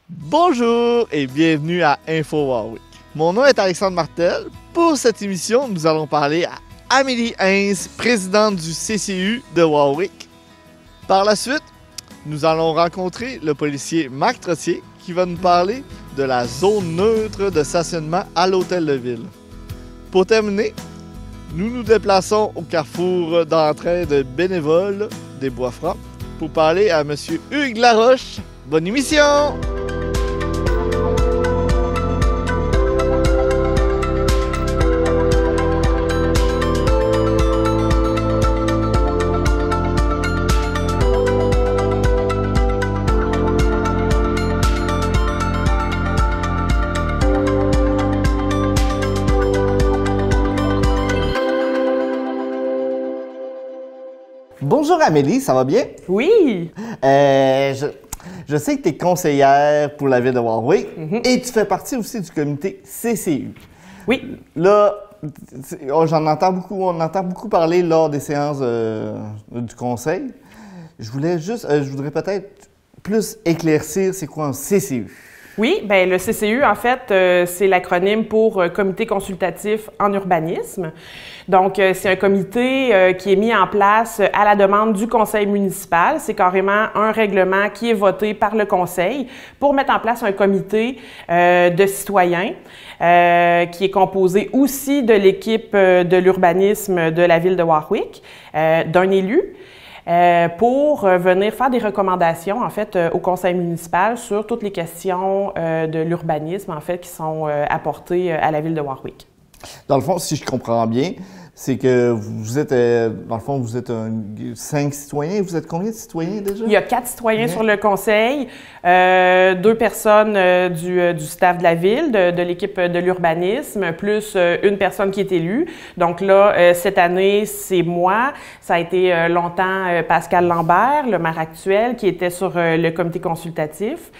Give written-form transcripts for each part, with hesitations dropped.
Bonjour et bienvenue à Info Warwick. Mon nom est Alexandre Martel. Pour cette émission, nous allons parler à Amélie Heinz, présidente du CCU de Warwick. Par la suite, nous allons rencontrer le policier Marc Trottier qui va nous parler de la zone neutre de stationnement à l'hôtel de ville. Pour terminer, nous nous déplaçons au carrefour d'entraide de bénévoles des Bois-Francs pour parler à M. Hugues Laroche. Bonne émission! Bonjour Amélie, ça va bien? Oui! Je sais que tu es conseillère pour la ville de Warwick et tu fais partie aussi du comité CCU. Oui. Là, on entend beaucoup parler lors des séances du conseil. Je voudrais peut-être plus éclaircir c'est quoi un CCU. Oui, bien le CCU, en fait, c'est l'acronyme pour Comité consultatif en urbanisme. Donc, c'est un comité qui est mis en place à la demande du conseil municipal. C'est carrément un règlement qui est voté par le conseil pour mettre en place un comité de citoyens qui est composé aussi de l'équipe de l'urbanisme de la ville de Warwick, d'un élu. Pour venir faire des recommandations, en fait, au conseil municipal sur toutes les questions de l'urbanisme, en fait, qui sont apportées à la ville de Warwick. Dans le fond, si je comprends bien, c'est que vous êtes, dans le fond, vous êtes 5 citoyens. Vous êtes combien de citoyens déjà? Il y a 4 citoyens sur le conseil, 2 personnes du staff de la ville, de l'équipe de l'urbanisme, plus une personne qui est élue. Donc là, cette année, c'est moi. Ça a été longtemps Pascal Lambert, le maire actuel, qui était sur le comité consultatif.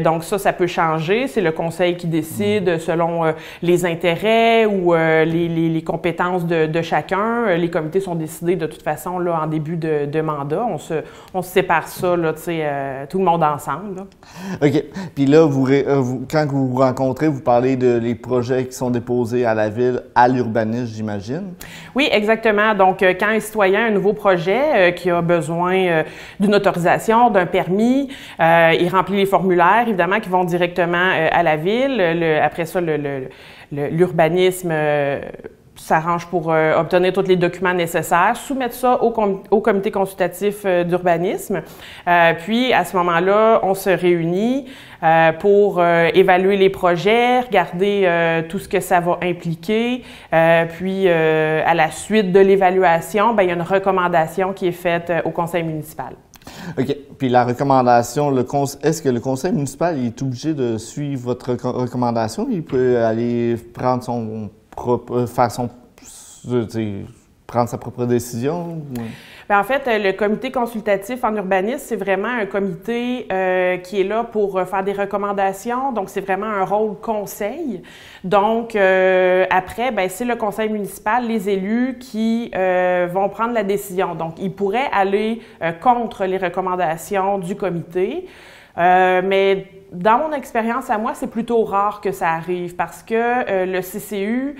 Donc ça peut changer. C'est le conseil qui décide selon les intérêts ou les compétences de chacun. Les comités sont décidés de toute façon là en début de mandat. On se sépare ça là, tout le monde ensemble. Là. OK. Puis là, quand vous vous rencontrez, vous parlez les projets qui sont déposés à la ville, à l'urbanisme, j'imagine? Oui, exactement. Donc, quand un citoyen a un nouveau projet qui a besoin d'une autorisation, d'un permis, il remplit les formulaires, évidemment, qui vont directement à la ville. Après ça, l'urbanisme s'arrange pour obtenir tous les documents nécessaires, soumettre ça au comité consultatif d'urbanisme. Puis, à ce moment-là, on se réunit pour évaluer les projets, regarder tout ce que ça va impliquer. Puis, à la suite de l'évaluation, il y a une recommandation qui est faite au conseil municipal. OK. Puis la recommandation, est-ce que le conseil municipal est obligé de suivre votre recommandation? Il peut aller prendre prendre sa propre décision? Bien, en fait, le comité consultatif en urbanisme, c'est vraiment un comité qui est là pour faire des recommandations. Donc, c'est vraiment un rôle conseil. Donc, après, c'est le conseil municipal, les élus qui vont prendre la décision. Donc, ils pourraient aller contre les recommandations du comité. Mais dans mon expérience à moi, c'est plutôt rare que ça arrive parce que le CCU,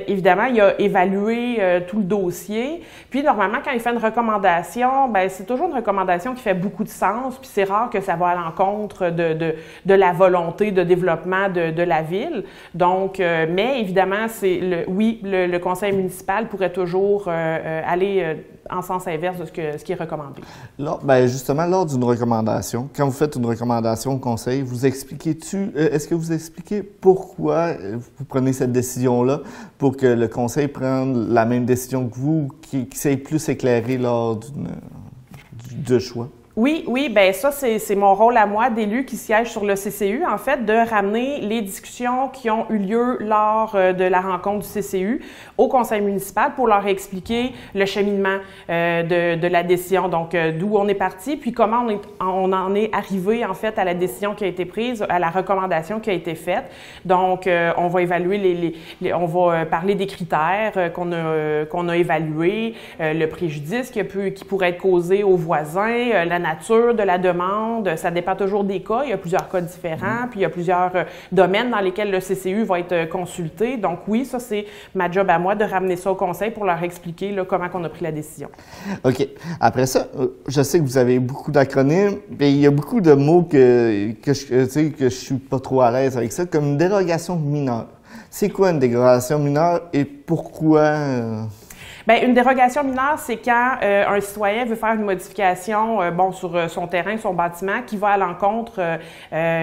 évidemment, il a évalué tout le dossier. Puis, normalement, quand il fait une recommandation, c'est toujours une recommandation qui fait beaucoup de sens. Puis, c'est rare que ça va à l'encontre de la volonté de développement de la ville. Donc, mais évidemment, le conseil municipal pourrait toujours aller en sens inverse de ce qui est recommandé. Là, justement, lors d'une recommandation, quand vous faites une recommandation au conseil, est-ce que vous expliquez pourquoi vous prenez cette décision-là pour que le conseil prenne la même décision que vous, qui s'est plus éclairé lors de choix? Oui, bien ça, c'est mon rôle à moi d'élu qui siège sur le CCU, en fait, de ramener les discussions qui ont eu lieu lors de la rencontre du CCU au conseil municipal pour leur expliquer le cheminement de la décision, donc d'où on est parti, puis comment on en est arrivé, en fait, à la décision qui a été prise, à la recommandation qui a été faite. Donc, on va évaluer on va parler des critères qu'on a évalués, le préjudice qui pourrait être causé aux voisins, la nature de la demande, ça dépend toujours des cas. Il y a plusieurs cas différents, puis il y a plusieurs domaines dans lesquels le CCU va être consulté. Donc oui, ça, c'est ma job à moi de ramener ça au conseil pour leur expliquer là, comment on a pris la décision. OK. Après ça, je sais que vous avez beaucoup d'acronymes, mais il y a beaucoup de mots que je suis pas trop à l'aise avec ça, comme une dérogation mineure. C'est quoi une dérogation mineure et pourquoi? Bien, une dérogation mineure, c'est quand un citoyen veut faire une modification sur son terrain, son bâtiment, qui va à l'encontre,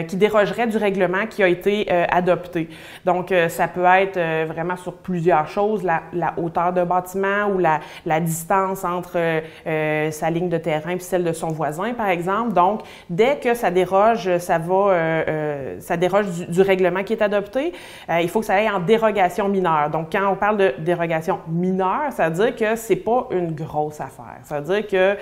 qui dérogerait du règlement qui a été adopté. Donc, ça peut être vraiment sur plusieurs choses, la hauteur d'un bâtiment ou la distance entre sa ligne de terrain et celle de son voisin, par exemple. Donc, dès que ça déroge, ça déroge du règlement qui est adopté, il faut que ça aille en dérogation mineure. Donc, quand on parle de dérogation mineure, ça veut dire que c'est pas une grosse affaire. Ça veut dire que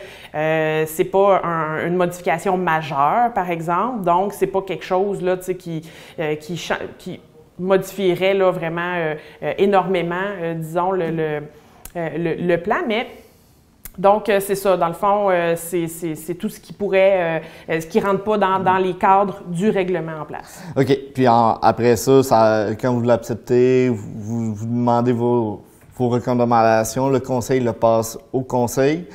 c'est pas une modification majeure, par exemple. Donc, c'est pas quelque chose là, qui modifierait là, vraiment énormément, disons, le plan. Mais donc, c'est ça. Dans le fond, c'est tout ce qui pourrait, ce qui rentre pas dans les cadres du règlement en place. OK. Puis après ça, quand vous l'acceptez, vous demandez vos recommandations, le conseil le passe au conseil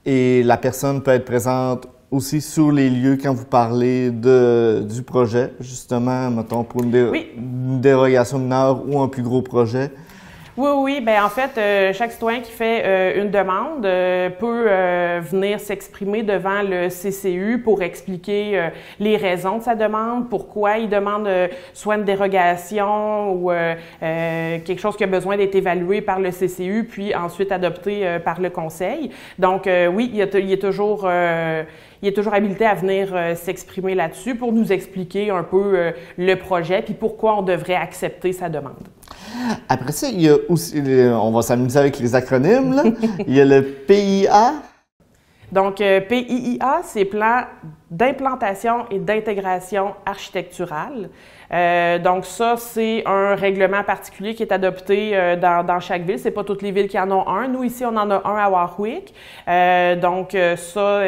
et la personne peut être présente aussi sur les lieux quand vous parlez du projet, justement, mettons, pour une dérogation mineure ou un plus gros projet. Oui. Bien, en fait, chaque citoyen qui fait une demande peut venir s'exprimer devant le CCU pour expliquer les raisons de sa demande, pourquoi il demande soit une dérogation ou quelque chose qui a besoin d'être évalué par le CCU, puis ensuite adopté par le conseil. Donc, oui, il est toujours habilité à venir s'exprimer là-dessus pour nous expliquer un peu le projet puis pourquoi on devrait accepter sa demande. Après ça, il y a aussi, on va s'amuser avec les acronymes, là. Il y a le PIA. Donc, PIIA, c'est Plan d'implantation et d'intégration architecturale. Donc ça, c'est un règlement particulier qui est adopté dans chaque ville. C'est pas toutes les villes qui en ont un. Nous, ici, on en a un à Warwick. Donc ça,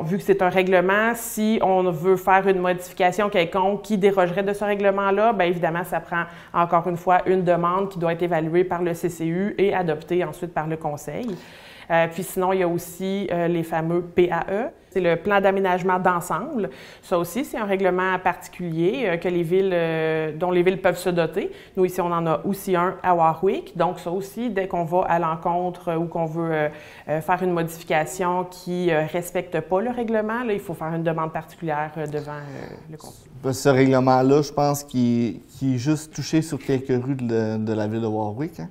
vu que c'est un règlement, si on veut faire une modification quelconque qui dérogerait de ce règlement-là, bien évidemment, ça prend encore une fois une demande qui doit être évaluée par le CCU et adoptée ensuite par le conseil. Puis sinon, il y a aussi les fameux PAE. C'est le plan d'aménagement d'ensemble. Ça aussi, c'est un règlement particulier dont les villes peuvent se doter. Nous, ici, on en a aussi un à Warwick. Donc, ça aussi, dès qu'on va à l'encontre ou qu'on veut faire une modification qui ne respecte pas le règlement, là, il faut faire une demande particulière devant le conseil. Ce règlement-là, je pense qu'il est juste touché sur quelques rues de la ville de Warwick, hein?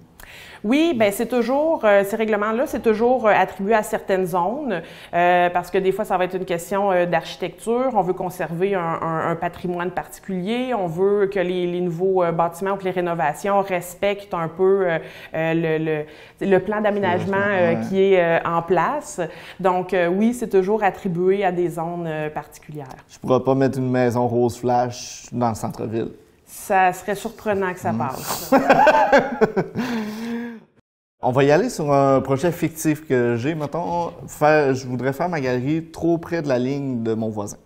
Oui, bien c'est toujours, ces règlements-là, c'est toujours attribué à certaines zones parce que des fois, ça va être une question d'architecture. On veut conserver un patrimoine particulier. On veut que les nouveaux bâtiments ou que les rénovations respectent un peu le plan d'aménagement qui est en place. Donc, oui, c'est toujours attribué à des zones particulières. Je ne pourrais pas mettre une maison rose flash dans le centre-ville. Ça serait surprenant que ça passe. On va y aller sur un projet fictif que j'ai. Mettons, je voudrais faire ma galerie trop près de la ligne de mon voisin.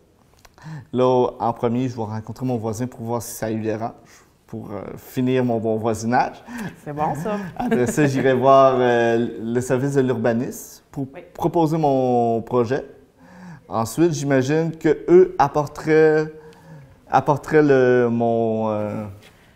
Là, en premier, je vais rencontrer mon voisin pour voir si ça lui dérange, pour finir mon bon voisinage. C'est bon, ça. Après ça, j'irai voir le service de l'urbanisme pour proposer mon projet. Ensuite, j'imagine qu'eux apporteraient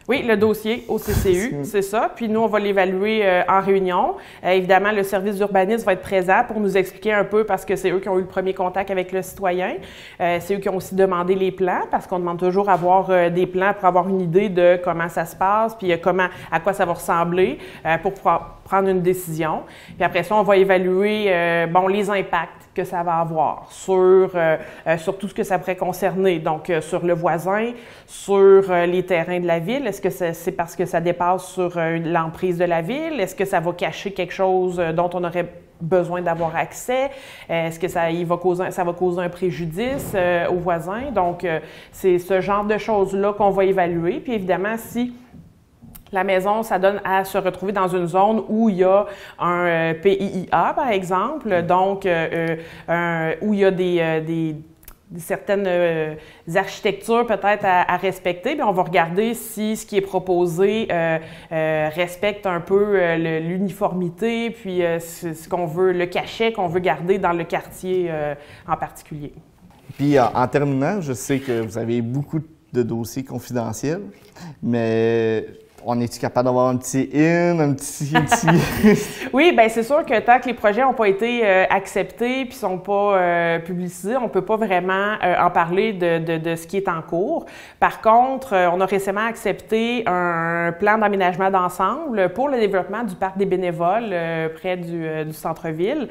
Oui, le dossier au CCU, c'est ça. Puis nous, on va l'évaluer en réunion. Évidemment, le service d'urbanisme va être présent pour nous expliquer un peu parce que c'est eux qui ont eu le premier contact avec le citoyen. C'est eux qui ont aussi demandé les plans parce qu'on demande toujours à avoir des plans pour avoir une idée de comment ça se passe puis à quoi ça va ressembler pour pouvoir prendre une décision. Puis après ça, on va évaluer les impacts que ça va avoir sur tout ce que ça pourrait concerner. Donc, sur le voisin, sur les terrains de la ville. Est-ce que c'est parce que ça dépasse sur l'emprise de la ville? Est-ce que ça va cacher quelque chose dont on aurait besoin d'avoir accès? Est-ce que ça va causer un préjudice aux voisins? Donc, c'est ce genre de choses-là qu'on va évaluer. Puis évidemment, si La maison, ça donne à se retrouver dans une zone où il y a un PIIA, par exemple, donc où il y a certaines architectures peut-être à respecter. Puis on va regarder si ce qui est proposé respecte un peu l'uniformité, puis ce qu'on veut, le cachet qu'on veut garder dans le quartier en particulier. Puis en terminant, je sais que vous avez beaucoup de dossiers confidentiels, mais on est-tu capable d'avoir un petit un petit... Oui, bien c'est sûr que tant que les projets n'ont pas été acceptés puis sont pas publicisés, on peut pas vraiment en parler de ce qui est en cours. Par contre, on a récemment accepté un plan d'aménagement d'ensemble pour le développement du parc des bénévoles près du centre-ville.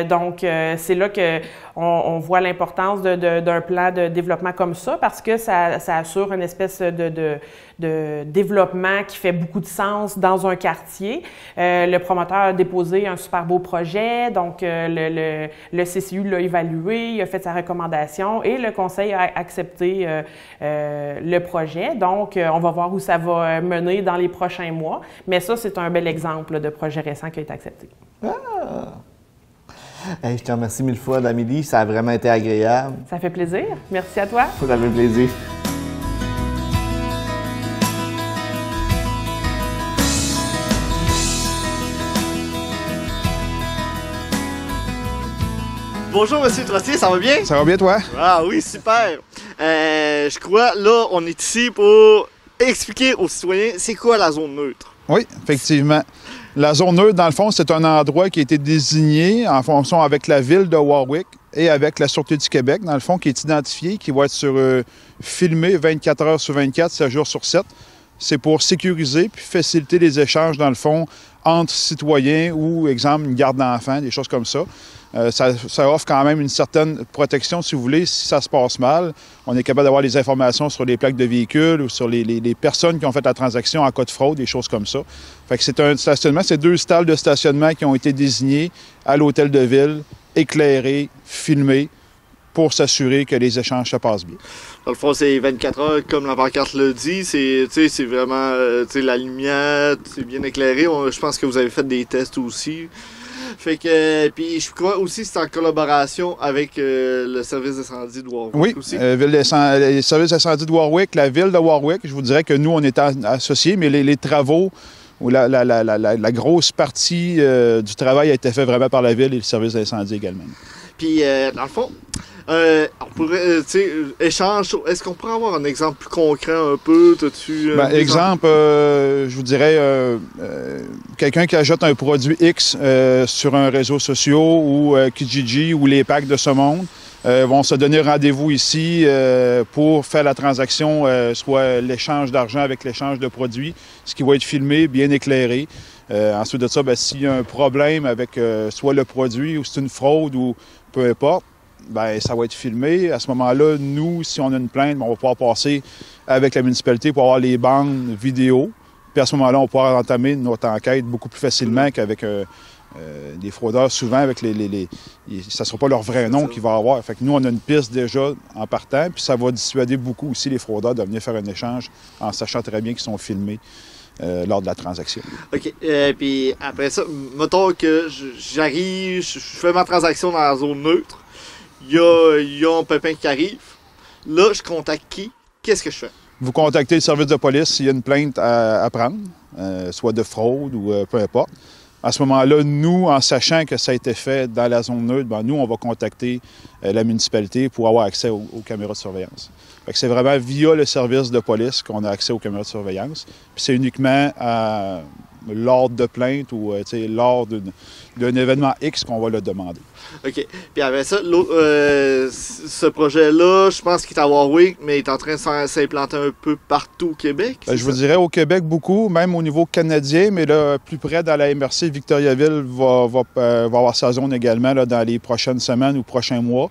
Donc, c'est là que on voit l'importance d'un plan de développement comme ça parce que ça assure une espèce de développement qui fait beaucoup de sens dans un quartier. Le promoteur a déposé un super beau projet, donc le CCU l'a évalué, il a fait sa recommandation et le conseil a accepté le projet. Donc, on va voir où ça va mener dans les prochains mois. Mais ça, c'est un bel exemple de projet récent qui a été accepté. Ah! Hey, je te remercie mille fois, Amélie. Ça a vraiment été agréable. Ça fait plaisir. Merci à toi. Ça fait plaisir. Bonjour, Monsieur Trottier, ça va bien? Ça va bien, toi? Ah oui, super. Je crois, là, on est ici pour expliquer aux citoyens c'est quoi la zone neutre. Oui, effectivement. La zone neutre, dans le fond, c'est un endroit qui a été désigné en fonction avec la ville de Warwick et avec la Sûreté du Québec, dans le fond, qui est identifié, qui va être filmé 24 heures sur 24, 7 jours sur 7. C'est pour sécuriser puis faciliter les échanges, dans le fond, entre citoyens ou, exemple, une garde d'enfants, des choses comme ça. Ça offre quand même une certaine protection, si vous voulez, si ça se passe mal. On est capable d'avoir les informations sur les plaques de véhicules ou sur les personnes qui ont fait la transaction en cas de fraude, des choses comme ça. Fait que c'est un stationnement, c'est 2 stalles de stationnement qui ont été désignés à l'hôtel de ville, éclairés, filmés, pour s'assurer que les échanges se passent bien. Dans le fond, c'est 24 heures, comme la pancarte le dit. C'est vraiment la lumière, c'est bien éclairé. Je pense que vous avez fait des tests aussi. Fait que, puis je crois aussi que c'est en collaboration avec le service d'incendie de Warwick. Oui, aussi. Les services d'incendie de Warwick, la ville de Warwick, je vous dirais que nous, on est associés, mais les travaux ou la grosse partie du travail a été fait vraiment par la ville et le service d'incendie également. Puis, dans le fond, on pourrait, échange, est-ce qu'on pourrait avoir un exemple plus concret un peu? Exemple, je vous dirais, quelqu'un qui achète un produit X sur un réseau social ou Kijiji ou les packs de ce monde vont se donner rendez-vous ici pour faire la transaction, soit l'échange d'argent avec l'échange de produits, ce qui va être filmé, bien éclairé. Ensuite de ça, s'il y a un problème avec soit le produit ou c'est une fraude ou peu importe, ça va être filmé. À ce moment-là, nous, si on a une plainte, on va pouvoir passer avec la municipalité pour avoir les bandes vidéo. Puis à ce moment-là, on va pouvoir entamer notre enquête beaucoup plus facilement qu'avec des fraudeurs. Souvent, avec ça ne sera pas leur vrai nom qu'ils vont avoir. Fait que nous, on a une piste déjà en partant, puis ça va dissuader beaucoup aussi les fraudeurs de venir faire un échange en sachant très bien qu'ils sont filmés lors de la transaction. OK. Puis après ça, mettons que j'arrive, je fais ma transaction dans la zone neutre. Il y a un pépin qui arrive. Là, je contacte qui? Qu'est-ce que je fais? Vous contactez le service de police s'il y a une plainte à prendre, soit de fraude ou peu importe. À ce moment-là, nous, en sachant que ça a été fait dans la zone neutre, nous, on va contacter la municipalité pour avoir accès aux caméras de surveillance. C'est vraiment via le service de police qu'on a accès aux caméras de surveillance. Puis c'est uniquement lors de plainte ou lors d'un événement X qu'on va le demander. OK. Puis avec ça, ce projet-là, je pense qu'il est à Warwick, mais il est en train de s'implanter un peu partout au Québec. Je vous dirais au Québec beaucoup, même au niveau canadien, mais là, plus près dans la MRC, Victoriaville va avoir sa zone également là, dans les prochaines semaines ou prochains mois.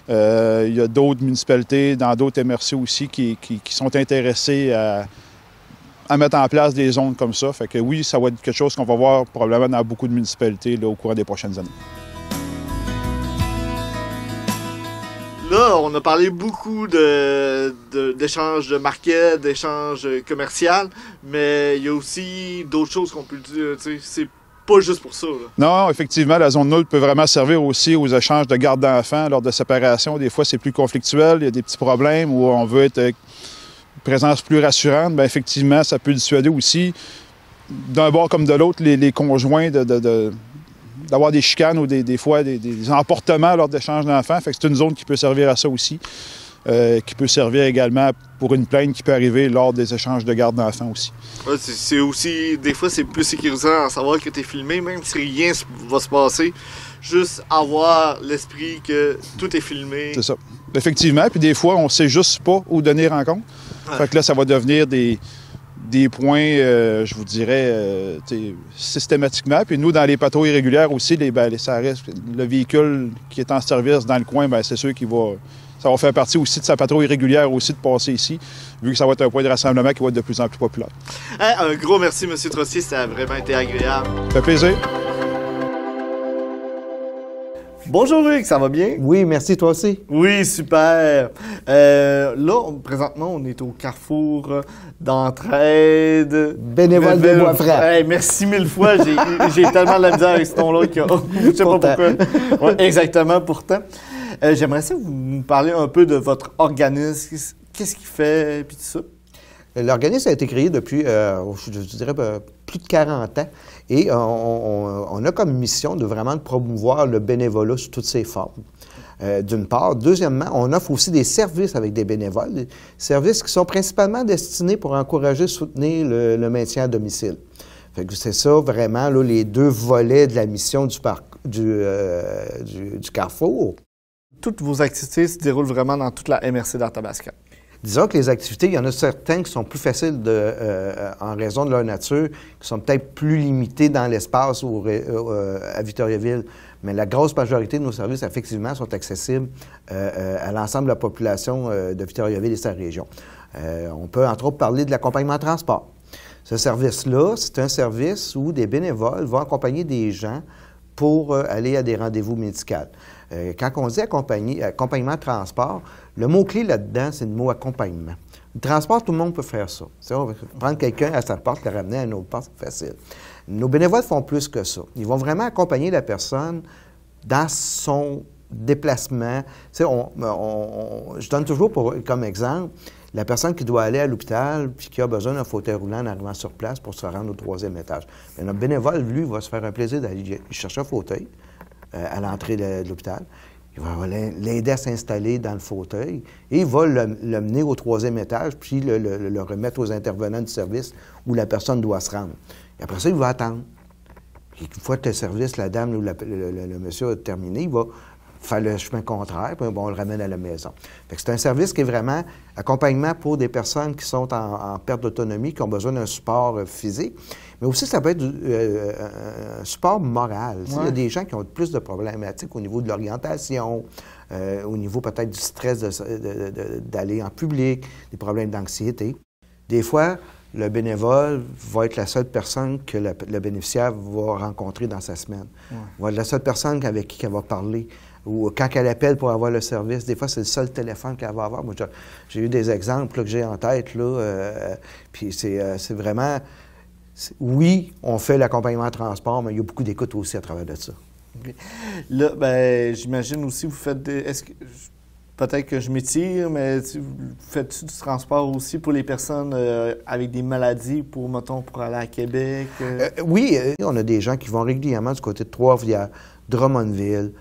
Il y a d'autres municipalités, dans d'autres MRC aussi, qui sont intéressés à mettre en place des zones comme ça. Fait que oui, ça va être quelque chose qu'on va voir probablement dans beaucoup de municipalités là, au cours des prochaines années. Là, on a parlé beaucoup d'échanges de market, d'échanges commerciaux, mais il y a aussi d'autres choses qu'on peut dire. C'est pas juste pour ça. Là. Non, effectivement, la zone neutre peut vraiment servir aussi aux échanges de garde d'enfants lors de séparation. Des fois, c'est plus conflictuel, il y a des petits problèmes où on veut être une présence plus rassurante. Bien, effectivement, ça peut dissuader aussi, d'un bord comme de l'autre, les conjoints d'avoir des chicanes ou des fois des emportements lors d'échanges d'enfants. Fait que c'est une zone qui peut servir à ça aussi, qui peut servir également pour une plainte qui peut arriver lors des échanges de garde d'enfants aussi. Ouais, c'est aussi, des fois, c'est plus sécurisant à savoir que tu es filmé, même si rien va se passer. Juste avoir l'esprit que tout est filmé. C'est ça. Effectivement, puis des fois, on ne sait juste pas où donner rencontre. Ouais. Fait que là, ça va devenir des points, je vous dirais, systématiquement. Puis nous, dans les patrouilles régulières aussi, ça reste, le véhicule qui est en service dans le coin, c'est sûr ça va faire partie aussi de sa patrouille régulière aussi de passer ici, vu que ça va être un point de rassemblement qui va être de plus en plus populaire. Un gros merci, M. Trottier, ça a vraiment été agréable. Ça fait plaisir. Bonjour Luc, ça va bien? Oui, merci, toi aussi. Oui, super. Là, présentement, on est au carrefour d'entraide. Bénévole des Bois-Francs. Hey, merci mille fois, j'ai tellement de la misère avec ce ton-là que je sais pas pourquoi. Ouais, exactement, pourtant. J'aimerais ça que vous nous parliez un peu de votre organisme. Qu'est-ce qu'il fait, puis tout ça? L'organisme a été créé depuis, je dirais, plus de 40 ans. Et on a comme mission de vraiment promouvoir le bénévolat sous toutes ses formes, d'une part. Deuxièmement, on offre aussi des services avec des bénévoles, des services qui sont principalement destinés pour encourager et soutenir le maintien à domicile. Fait que c'est ça, vraiment, là, les deux volets de la mission du Carrefour. Toutes vos activités se déroulent vraiment dans toute la MRC d'Arthabasca. Disons que les activités, il y en a certaines qui sont plus faciles en raison de leur nature, qui sont peut-être plus limitées dans l'espace à Victoriaville. Mais la grosse majorité de nos services, effectivement, sont accessibles à l'ensemble de la population de Victoriaville et sa région. On peut, entre autres, parler de l'accompagnement transport. Ce service-là, c'est un service où des bénévoles vont accompagner des gens pour aller à des rendez-vous médicaux. Quand on dit accompagnement transport, le mot-clé là-dedans, c'est le mot accompagnement. Le transport, tout le monde peut faire ça. On va prendre quelqu'un à sa porte, le ramener à une autre porte, c'est facile. Nos bénévoles font plus que ça. Ils vont vraiment accompagner la personne dans son déplacement. Je donne toujours comme exemple la personne qui doit aller à l'hôpital puis qui a besoin d'un fauteuil roulant en arrivant sur place pour se rendre au 3e étage. Mais notre bénévole, lui, va se faire un plaisir d'aller chercher un fauteuil à l'entrée de l'hôpital. Il va l'aider à s'installer dans le fauteuil et il va le mener au 3e étage puis le remettre aux intervenants du service où la personne doit se rendre. Et après ça, il va attendre. Puis une fois que le service, la dame ou le monsieur a terminé, il va faire le chemin contraire, puis on le ramène à la maison. Fait que c'est un service qui est vraiment accompagnement pour des personnes qui sont en perte d'autonomie, qui ont besoin d'un support physique, mais aussi ça peut être un support moral. Ouais. Il y a des gens qui ont plus de problématiques au niveau de l'orientation, au niveau peut-être du stress d'aller en public, des problèmes d'anxiété. Des fois, le bénévole va être la seule personne que le bénéficiaire va rencontrer dans sa semaine. Ouais. Va être la seule personne avec qui elle va parler. Ou quand elle appelle pour avoir le service, des fois, c'est le seul téléphone qu'elle va avoir. Moi, j'ai eu des exemples là, que j'ai en tête, là, puis c'est vraiment... Oui, on fait l'accompagnement transport, mais il y a beaucoup d'écoute aussi à travers de ça. Okay. Là, ben, j'imagine aussi, vous faites des... Peut-être que je m'étire, mais vous faites du transport aussi pour les personnes avec des maladies, pour aller à Québec? Oui, on a des gens qui vont régulièrement du côté de Trois-Rivières, Drummondville,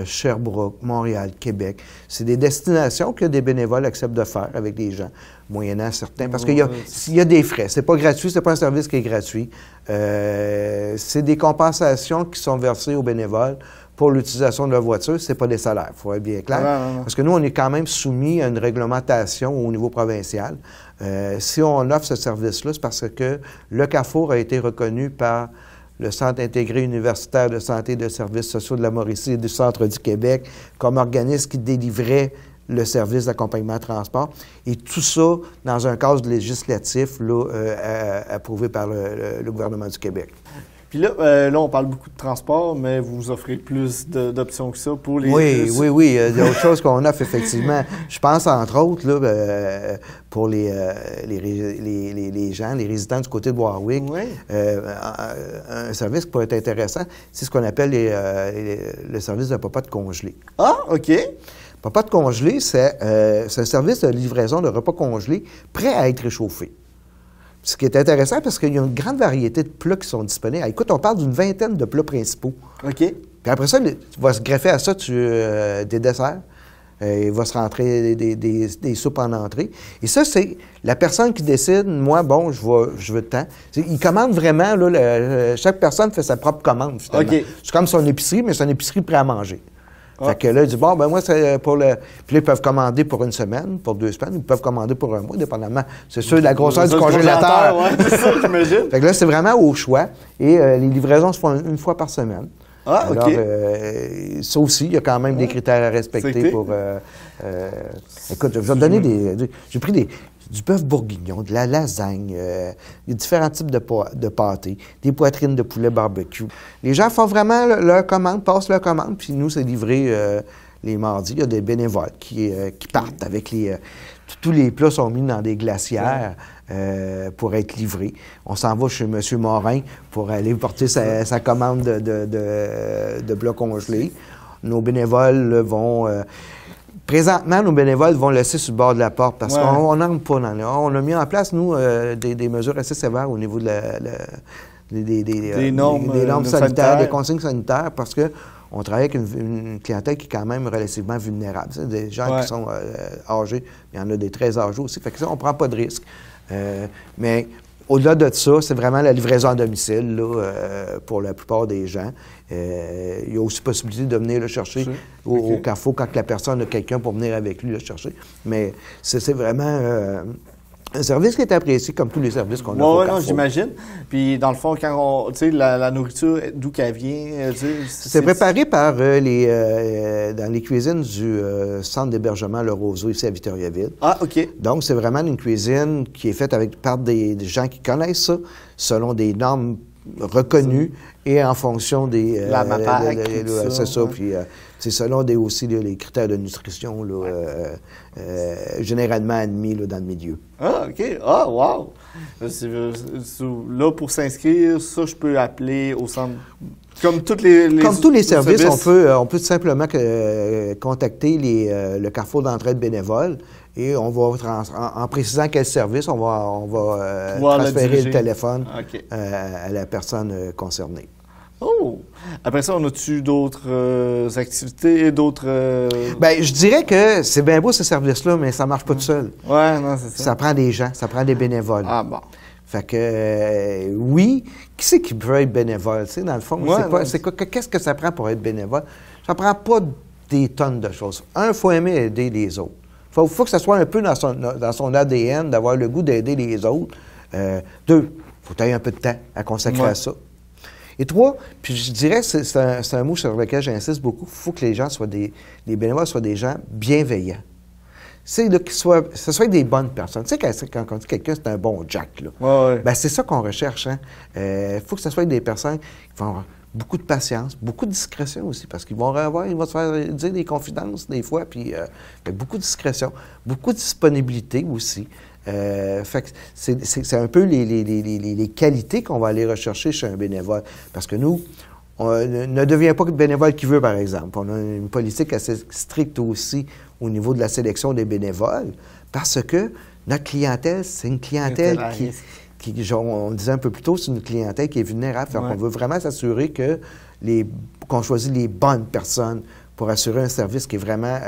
Sherbrooke, Montréal, Québec. C'est des destinations que des bénévoles acceptent de faire avec des gens, moyennant certains, parce qu'il y a des frais. C'est pas gratuit, c'est pas un service qui est gratuit. C'est des compensations qui sont versées aux bénévoles pour l'utilisation de leur voiture, c'est pas des salaires, il faut être bien clair. Non. Parce que nous, on est quand même soumis à une réglementation au niveau provincial. Si on offre ce service-là, c'est parce que le Carrefour a été reconnu par le Centre intégré universitaire de santé et de services sociaux de la Mauricie et du Centre du Québec comme organisme qui délivrait le service d'accompagnement transport. Et tout ça dans un cadre législatif là, approuvé par le gouvernement du Québec. Puis là, on parle beaucoup de transport, mais vous offrez plus d'options que ça pour les... Oui. Il y a d'autres choses qu'on offre, effectivement. Je pense, entre autres, là, pour les gens, les résidents du côté de Warwick, un service qui pourrait être intéressant, c'est ce qu'on appelle le service de popote congelé. Ah, OK. Popote congelé, c'est un service de livraison de repas congelés prêts à être réchauffés. Ce qui est intéressant parce qu'il y a une grande variété de plats qui sont disponibles. Écoute, on parle d'une vingtaine de plats principaux. OK. Puis après ça, tu vas se greffer à ça des desserts. Il va se rentrer des soupes en entrée. Et ça, c'est la personne qui décide, moi, bon, je veux de temps. Il commande vraiment, là, chaque personne fait sa propre commande, finalement. OK. C'est comme son épicerie, mais c'est une épicerie prêt à manger. Fait que là, il dit, bon, ben moi, c'est pour le... Puis là, ils peuvent commander pour une semaine, pour 2 semaines, ils peuvent commander pour un mois, dépendamment, c'est sûr, de la grosseur du congélateur. Ouais, c'est ça, j'imagine. Fait que là, c'est vraiment au choix. Et les livraisons se font une fois par semaine. Ah, OK. Alors, ça aussi, il y a quand même des critères à respecter pour... écoute, je vais te donner j'ai pris du bœuf bourguignon, de la lasagne, différents types de pâtés, des poitrines de poulet barbecue. Les gens font vraiment leur commande, passent leur commande, puis nous, c'est livré les mardis. Il y a des bénévoles qui partent avec tous les plats sont mis dans des glacières pour être livrés. On s'en va chez M. Morin pour aller porter sa commande de plats congelés. Nos bénévoles vont... présentement, nos bénévoles vont laisser sur le bord de la porte parce qu'on n'entre pas dans là. On a mis en place, nous, des mesures assez sévères au niveau de des normes sanitaires, des consignes sanitaires, parce que on travaille avec une clientèle qui est quand même relativement vulnérable. C'est des gens qui sont âgés, il y en a des très âgés aussi. Fait que ça, on ne prend pas de risque. Mais au-delà de ça, c'est vraiment la livraison à domicile là, pour la plupart des gens. Il y a aussi possibilité de venir le chercher au carrefour quand la personne a quelqu'un pour venir avec lui le chercher. Mais c'est vraiment un service qui est apprécié comme tous les services qu'on a au carrefour. Non, j'imagine. Puis dans le fond, quand tu sais, la nourriture, d'où qu'elle vient? C'est préparé par dans les cuisines du centre d'hébergement Le Roseau ici à Victoriaville. Ah, OK. Donc, c'est vraiment une cuisine qui est faite par des gens qui connaissent ça, selon des normes reconnues et en fonction des... la MAPAC, c'est ça. Puis c'est selon aussi les critères de nutrition là, généralement admis là, dans le milieu. Ah, OK. Ah, wow! Là, pour s'inscrire, ça, je peux appeler au centre... Comme tous les services, on peut tout simplement contacter le carrefour d'entraide bénévole et on va, en précisant quel service, on va transférer le téléphone à la personne concernée. Oh! Après ça, on a-tu d'autres activités, d'autres... Bien, je dirais que c'est bien beau ce service-là, mais ça ne marche pas tout seul. Ouais, non, c'est ça. Ça prend des gens, ça prend des bénévoles. Ah bon. Fait que, oui, qui c'est qui peut être bénévole? Tu sais, dans le fond, qu'est-ce que ça prend pour être bénévole? Ça prend pas des tonnes de choses. Il faut aimer aider les autres. Il faut que ça soit un peu dans son ADN, d'avoir le goût d'aider les autres. 2, il faut avoir un peu de temps à consacrer à ça. Et 3, puis je dirais, c'est un mot sur lequel j'insiste beaucoup, il faut que les bénévoles soient des gens bienveillants. C'est que ce soit des bonnes personnes. Tu sais, quand on dit quelqu'un, c'est un bon Jack, là. Ben, c'est ça qu'on recherche. Il faut que ce soit des personnes qui vont avoir beaucoup de patience, beaucoup de discrétion aussi, parce qu'ils vont se faire dire des confidences des fois, puis beaucoup de discrétion, beaucoup de disponibilité aussi. Fait que c'est un peu les qualités qu'on va aller rechercher chez un bénévole. Parce que nous, on ne devient pas bénévole qui veut, par exemple. On a une politique assez stricte aussi au niveau de la sélection des bénévoles, parce que notre clientèle, c'est une clientèle on disait un peu plus tôt, c'est une clientèle qui est vulnérable. Fait qu'on veut vraiment s'assurer qu'on choisit les bonnes personnes pour assurer un service qui est vraiment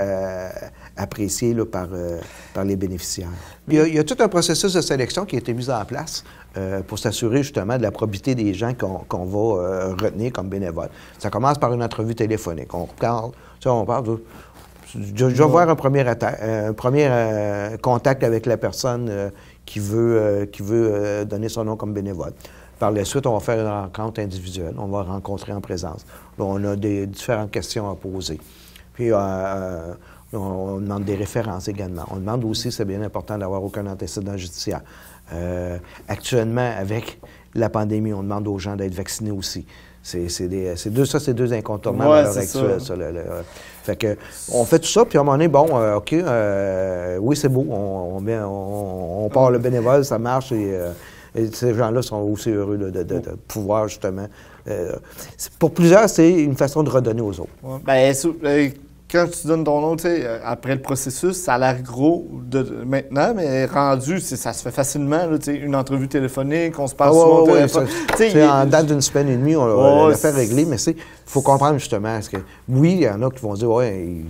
apprécié là, par les bénéficiaires. Il y a tout un processus de sélection qui a été mis en place pour s'assurer justement de la probité des gens qu'on va retenir comme bénévoles. Ça commence par une entrevue téléphonique. On parle de... Je vais voir un premier contact avec la personne qui veut donner son nom comme bénévole. Par la suite, on va faire une rencontre individuelle. On va rencontrer en présence. Là, on a différentes questions à poser. Puis, On demande des références également. On demande aussi, c'est bien important, d'avoir aucun antécédent judiciaire. Actuellement, avec la pandémie, on demande aux gens d'être vaccinés aussi. C'est deux incontournables à l'heure actuelle. Fait que, on fait tout ça, puis à un moment donné, bon, OK, oui, c'est beau, on part le bénévole, ça marche, et ces gens-là sont aussi heureux de pouvoir, justement. Pour plusieurs, c'est une façon de redonner aux autres. Ouais. Ben, quand tu donnes ton nom, tu sais, après le processus, ça a l'air gros maintenant, mais rendu, ça se fait facilement, là, tu sais, une entrevue téléphonique, on se parle souvent au téléphone. En date d'une semaine et demie, on l'a fait régler, mais il faut comprendre justement, parce que oui, il y en a qui vont dire, ouais,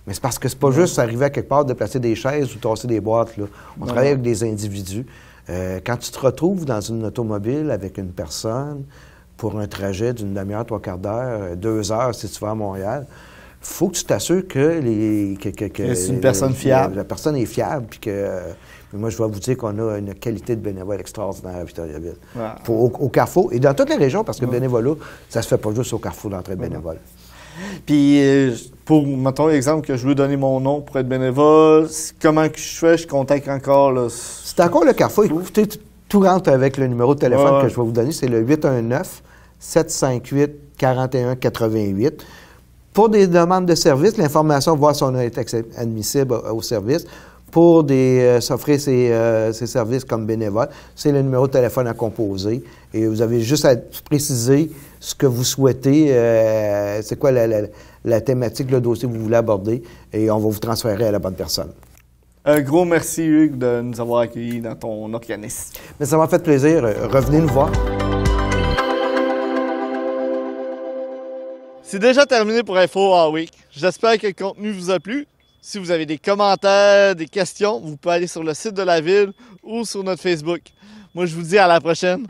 mais c'est parce que c'est pas juste arriver à quelque part de placer des chaises ou tasser des boîtes, là. On travaille avec des individus. Quand tu te retrouves dans une automobile avec une personne pour un trajet d'une demi-heure, 3/4 d'heure, 2 heures si tu vas à Montréal, faut que tu t'assures que c'est une personne fiable. La personne est fiable, puis que moi, je dois vous dire qu'on a une qualité de bénévole extraordinaire à Victoriaville. Ouais. Au Carrefour, et dans toutes les régions, parce que le bénévolat, ça se fait pas juste au Carrefour d'entrée de bénévole. Puis, pour, mettons l'exemple que je veux donner mon nom pour être bénévole, comment que je fais? Je contacte encore, là? C'est encore le Carrefour. Écoutez, tout rentre avec le numéro de téléphone que je vais vous donner. C'est le 819-758-4188. Pour des demandes de services, l'information, voir si on est admissible au service. Pour s'offrir ses services comme bénévole, c'est le numéro de téléphone à composer. Et vous avez juste à préciser ce que vous souhaitez, c'est quoi la thématique, le dossier que vous voulez aborder, et on va vous transférer à la bonne personne. Un gros merci, Hugues, de nous avoir accueillis dans ton organisme. Mais ça m'a fait plaisir. Revenez nous voir. C'est déjà terminé pour Info Warwick. J'espère que le contenu vous a plu. Si vous avez des commentaires, des questions, vous pouvez aller sur le site de la ville ou sur notre Facebook. Moi, je vous dis à la prochaine.